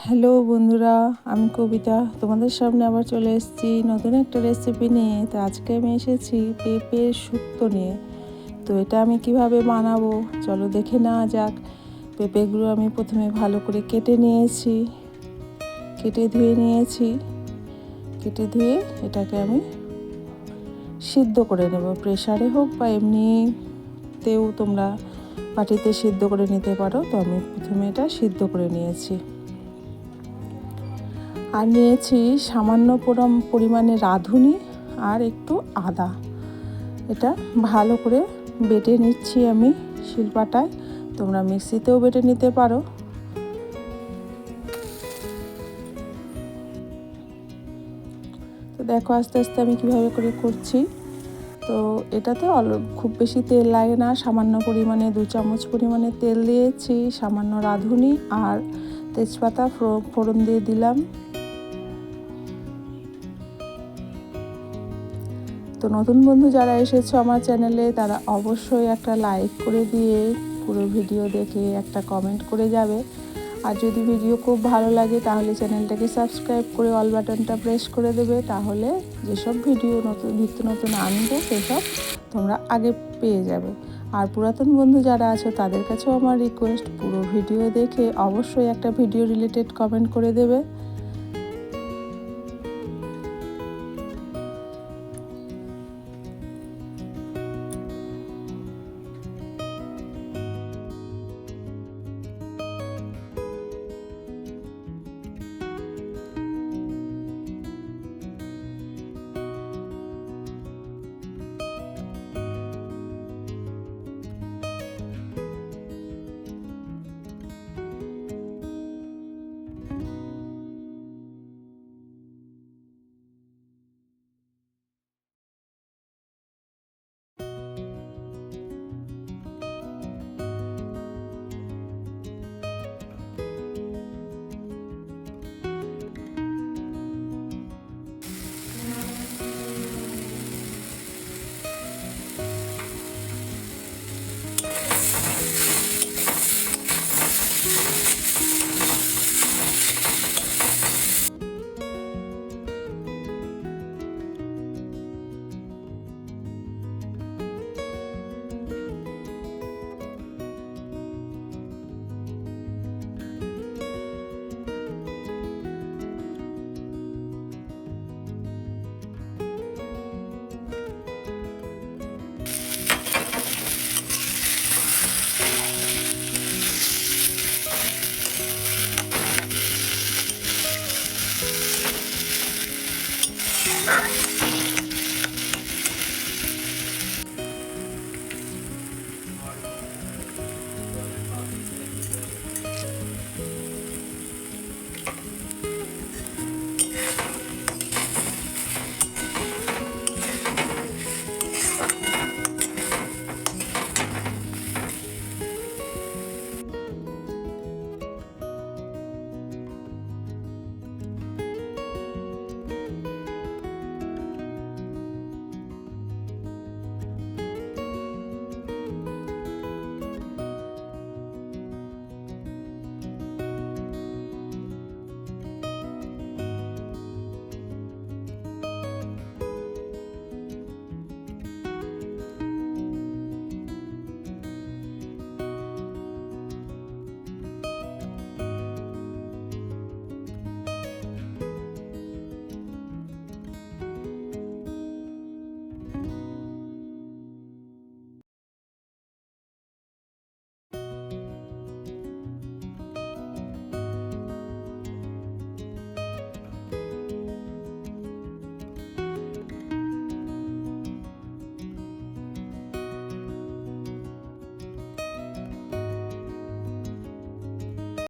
Hello বন্ধুরা, আমি কবিতা তোমাদের সামনে আবার চলে এসেছি নতুন একটা রেসিপি নিয়ে। তো আজকে আমি এসেছি পেঁপের শুক্তো নিয়ে। তো এটা আমি কিভাবে বানাবো চলো দেখে নেওয়া যাক। পেঁপেগুলো আমি প্রথমে ভালো করে কেটে নিয়েছি, কেটে ধুয়ে এটাকে আমি সিদ্ধ করে নেব। প্রেসারে হোক বা এমনিতেও তোমরা বাটিতে সিদ্ধ করে নিতে পারো। তো আমি প্রথমে এটা সিদ্ধ করে নিয়েছি। আর নিয়েছি সামান্য পরিমাণে রাঁধুনি আর একটু আদা। এটা ভালো করে বেটে নিচ্ছি আমি শিলপাটায়, তোমরা মিক্সিতেও বেটে নিতে পারো। তো দেখো আস্তে আস্তে আমি কিভাবে করে করছি। তো এটাতে খুব বেশি তেল লাগে না, সামান্য পরিমাণে 2 চামচ পরিমাণে তেল দিয়েছি, সামান্য রাঁধুনি আর তেজপাতা ফোড়ন দিয়ে দিলাম। তো নতুন বন্ধু যারা এসেছো আমার চ্যানেলে তারা অবশ্যই একটা লাইক করে দিয়ে পুরো ভিডিও দেখে একটা কমেন্ট করে যাবে। আর যদি ভিডিও খুব ভালো লাগে তাহলে চ্যানেলটাকে সাবস্ক্রাইব করে অল বাটনটা প্রেস করে দেবে। তাহলে যেসব ভিডিও নিত্য নতুন আনবো সেসব তোমরা আগে পেয়ে যাবে। আর পুরাতন বন্ধু যারা আছো তাদের কাছেও আমার রিকোয়েস্ট, পুরো ভিডিও দেখে অবশ্যই একটা ভিডিও রিলেটেড কমেন্ট করে দেবে।